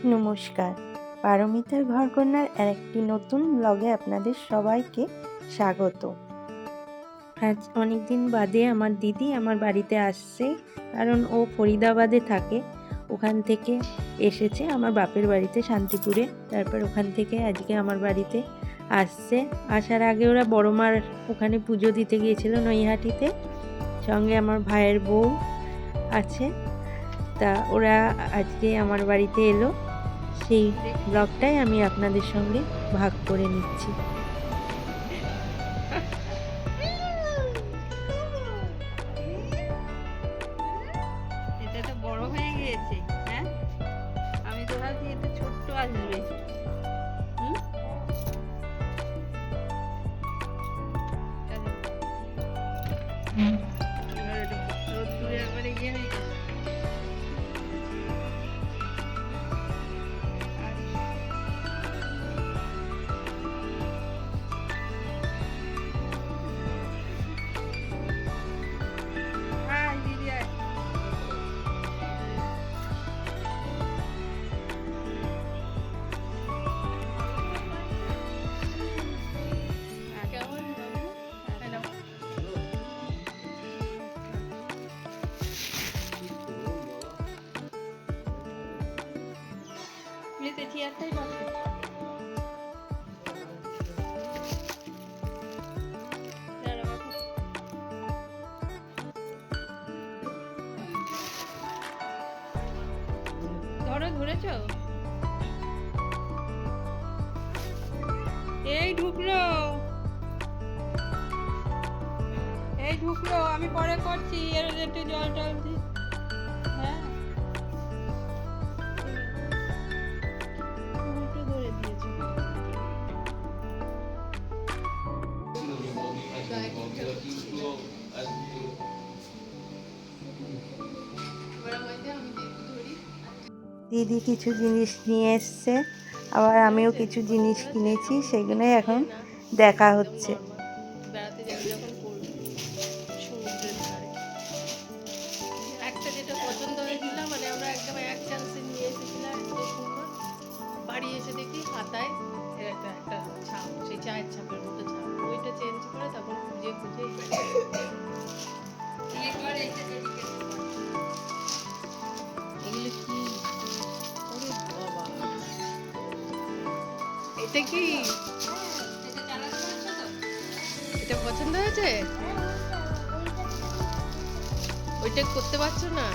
নমস্কার, পারমিতার ঘরকন্যার আরেকটি নতুন ব্লগে আপনাদের সবাইকে স্বাগত। আজ অনেকদিন বাদে আমার দিদি আমার বাড়িতে আসছে, কারণ ও ফরিদাবাদে থাকে। ওখান থেকে এসেছে আমার বাপের বাড়িতে শান্তিপুরে, তারপর ওখান থেকে আজকে আমার বাড়িতে আসছে। আসার আগে ওরা বড় মার ওখানে পুজো দিতে গিয়েছিল নৈহাটিতে, সঙ্গে আমার ভাইয়ের বউ আছে। তা ওরা আজকে আমার বাড়িতে এলো, সেই ব্লগটাই আমি আপনাদের সঙ্গে ভাগ করে নিচ্ছি। এটা তো বড় হয়ে গিয়েছে। হ্যাঁ, আমি তো ভাবছি এটা ছোট্ট আসবে। এবার এটা রোদ্দুরে একবারে ইয়ে হয়ে গেছে। আয় দিদি আয়। কেমন হ্যালো, মেয়েতে চেয়ারটাই বসে। ধরো, ধরেছো? এই ঢুকলো, এই ঢুকলো, আমি পরে করছি। এর একটু জল টল দি। হ্যাঁ, উল্টো ধরে দিয়েছো। দিদি কিছু জিনিস নিয়ে এসছে, আবার আমিও কিছু জিনিস কিনেছি, সেগুলোই এখন দেখা হচ্ছে। বেড়াতে যাবি যখন করবি সমুদ্রের ধারে। একটা যেটা পছন্দ হয়েছিল, মানে আমরা একদম এক চান্সে নিয়ে এসেছিলাম, এত সুন্দর। বাড়ি এসে দেখি হাতায় এর একটা একটা ছাপ, সেই চায়ের ছাপের মতো ছাপ। ওইটা চেঞ্জ করে তখন খুঁজে খুঁজে এগুলো কি? ওরে বাবা, এটা কি? এটা পছন্দ হয়েছে? ওইটা করতে পারছো না?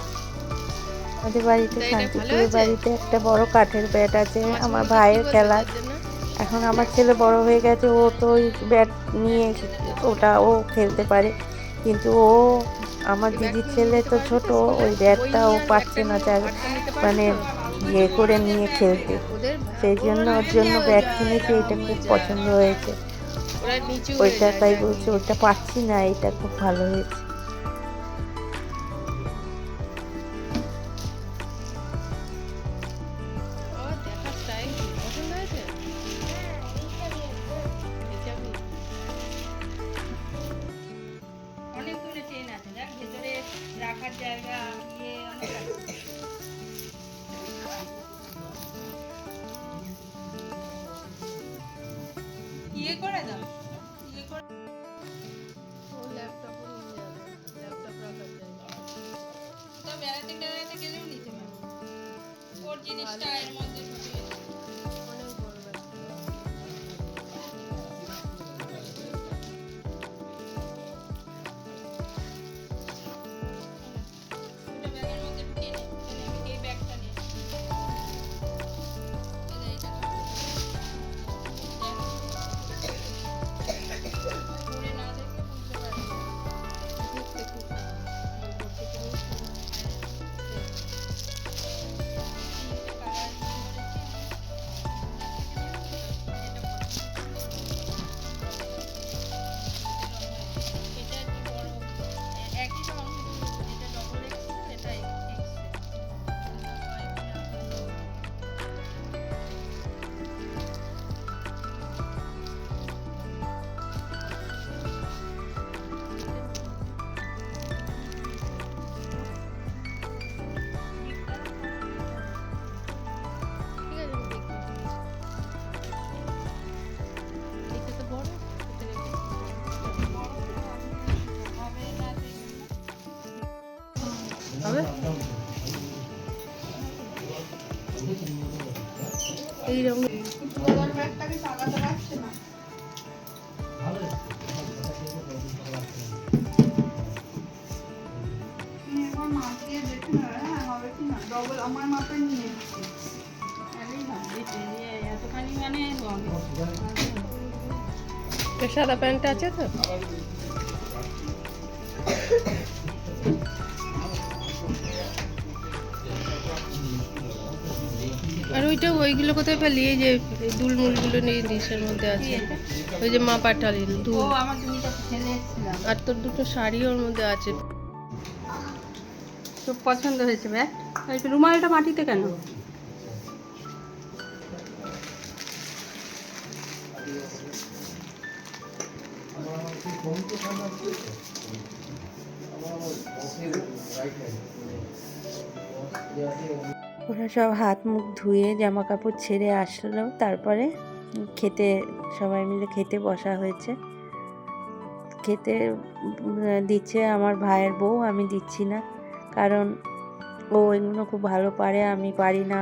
আমাদের বাড়িতে এটা ভালো শান্তিপুরের হয়েছে? বাড়িতে একটা বড় কাঠের ব্যাট আছে আমার সঙ্গে কি ভাইয়ের বলছো খেলার। তার জন্য? এখন আমার ছেলে বড় হয়ে গেছে, ও তো ওই ব্যাট নিয়ে ওটা ও খেলতে পারে, কিন্তু ও আমার এই ব্যাগ দিদির নিয়ে ছেলে যেতে তো পারবে ছোট, তো স্কুলে? ওই বই ব্যাটটা ও নিয়ে আর পাচ্ছে ব্যাগটা না, নিয়ে ভারটা নিতে পারবে মানে তো? ইয়ে করে নিয়ে খেলতে। ওদের সেই জন্য ওর জন্য ব্যাট কিনেছি, এটা খুব পছন্দ হয়েছে। ওরা নিচু হয়ে ওইটা যায় তাই ব্যাগ বলছে নিয়ে। ওইটা পাচ্ছি না, এটা খুব ভালো হয়েছে। আবার দেখার স্টাইল পছন্দ হয়েছে? এটা আমি অনেকগুলো চেন আছে, দেখ ভেতরে রাখার জায়গা ইয়ে অনেক আছে। ইয়ে করে দাও, ইয়ে করে ও ল্যাপটপ নিয়ে যাবে, ল্যাপটপ রাখার জায়গা। তো বেড়াতে টেড়াতে গেলেও নিতে পারবে, ওর জিনিসটা এর মধ্যে ঢুকিয়ে অনেক বড় ব্যাপার। ওটা ব্যাগের মধ্যে ঢুকিয়ে নে, আমি এই ব্যাগটা নিয়ে এটা এইরকম আমার মাপে নিয়ে এতখানি মানে সাদা প্যান্ট আছে তো? আর ওইগুলো কোথায় পেলি? এই যে দুলমুলগুলো নেই ডিশের মধ্যে আছে, ওই যে মা পাঠালি দুল। ও আমার দুটো ছেলে এসেছিলাম। আর তোর দুটো শাড়ি ওর মধ্যে আছে। খুব পছন্দ হয়েছে ব্যাগ। এই রুমালটা মাটিতে কেন? ওরা সব হাত মুখ ধুয়ে জামা কাপড় ছেড়ে আসলো, তারপরে খেতে সবাই মিলে খেতে বসা হয়েছে। খেতে দিচ্ছে আমার ভাইয়ের বউ, আমি দিচ্ছি না, কারণ ও এগুলো খুব ভালো পারে, আমি পারি না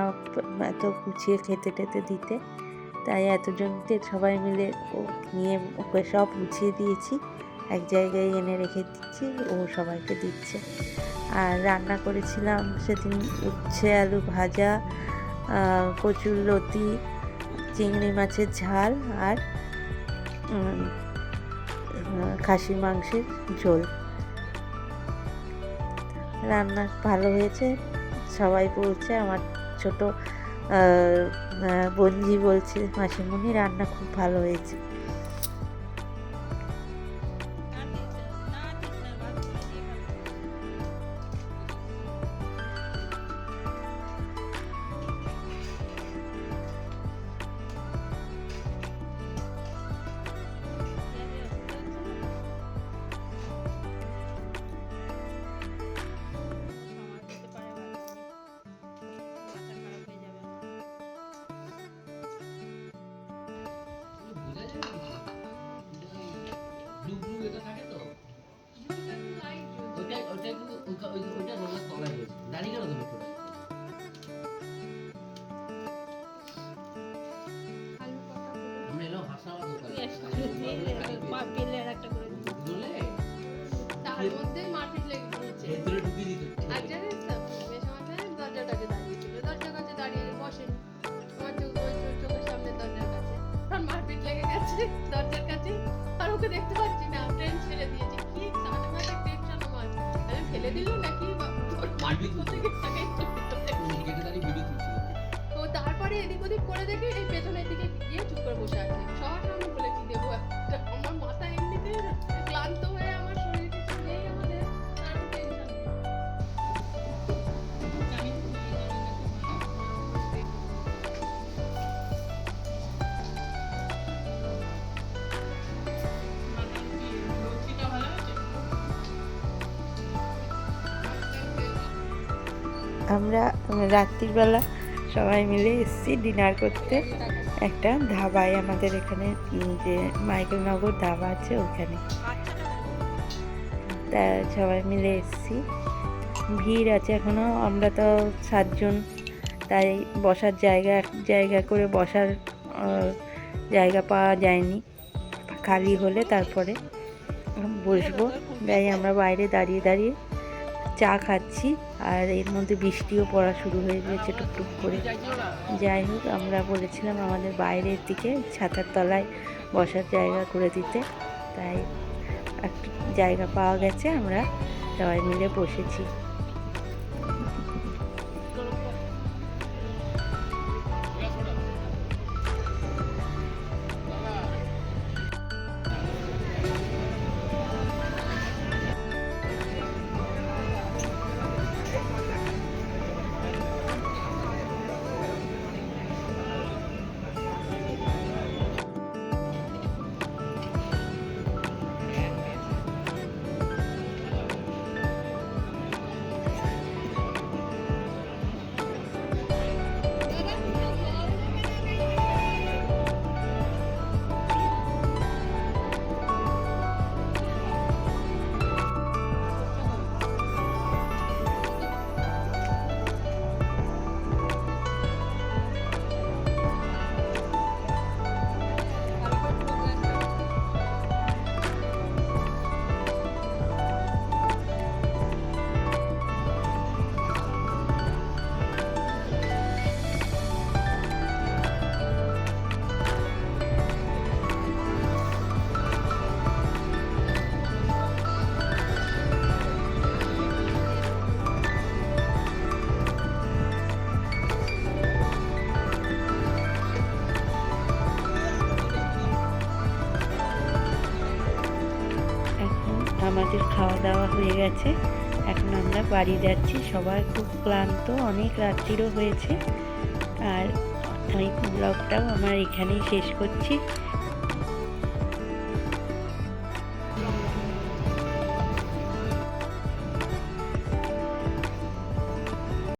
এত গুছিয়ে খেতে টেতে দিতে। তাই এতজনকে সবাই মিলে ও নিয়ে ওকে সব গুছিয়ে দিয়েছি, এক জায়গায় এনে রেখে দিচ্ছি, ও সবাইকে দিচ্ছে। আর রান্না করেছিলাম সেদিন উচ্ছে আলু ভাজা, কচুর লতি, চিংড়ি মাছের ঝাল আর খাসির মাংসের ঝোল। রান্না ভালো হয়েছে সবাই বলছে। আমার ছোট বোনজি বলছে, মাসিমণি রান্না খুব ভালো হয়েছে। তার মধ্যেই মারপিট লেগে গিয়েছে। আর জানিস তো, মেসোমশাই দরজার কাছে দাঁড়িয়েছিল, দরজার কাছে দাঁড়িয়ে বসেনি, আমার চোখের সামনে দরজার কাছে, আর মারপিট লেগে গেছে দরজার কাছে। আর ওকে দেখতে পাচ্ছি না, ট্রেন ছেড়ে দিয়েছে। কি সামান্য টেনশন আমার, আমি ফেলে দিল নাকি মারপিট করতে ও। তারপরে এদিক ওদিক করে দেখে এই পেছনের দিকে গিয়ে চুপ করে বসে আছে। সবার সামনে বলে কি দেবো একটা। আমার মাথা এমনিতে ক্লান্ত হয়ে আমার শরীর কিছু নেই আমাদের, আর টেনশন। আমরা রাত্রিবেলা সবাই মিলে এসেছি ডিনার করতে একটা ধাবায়, আমাদের এখানে যে মাইকেলনগর ধাবা আছে ওখানে। তা সবাই মিলে এসেছি, ভিড় আছে এখনও। আমরা তো 7 জন, তাই বসার জায়গা করে বসার জায়গা পাওয়া যায়নি। খালি হলে তারপরে বসবো, তাই আমরা বাইরে দাঁড়িয়ে দাঁড়িয়ে চা খাচ্ছি। আর এর মধ্যে বৃষ্টিও পড়া শুরু হয়ে গেছে টুকটুক করে। যাই হোক, আমরা বলেছিলাম আমাদের বাইরের দিকে ছাতার তলায় বসার জায়গা করে দিতে, তাই একটা জায়গা পাওয়া গেছে, আমরা সবাই মিলে বসেছি। আমাদের খাওয়া দাওয়া হয়ে গেছে, এখন আমরা বাড়ি যাচ্ছি। সবাই খুব ক্লান্ত, অনেক রাত্রিরও হয়েছে। আর এই ব্লগটাও আমার এখানেই শেষ করছি।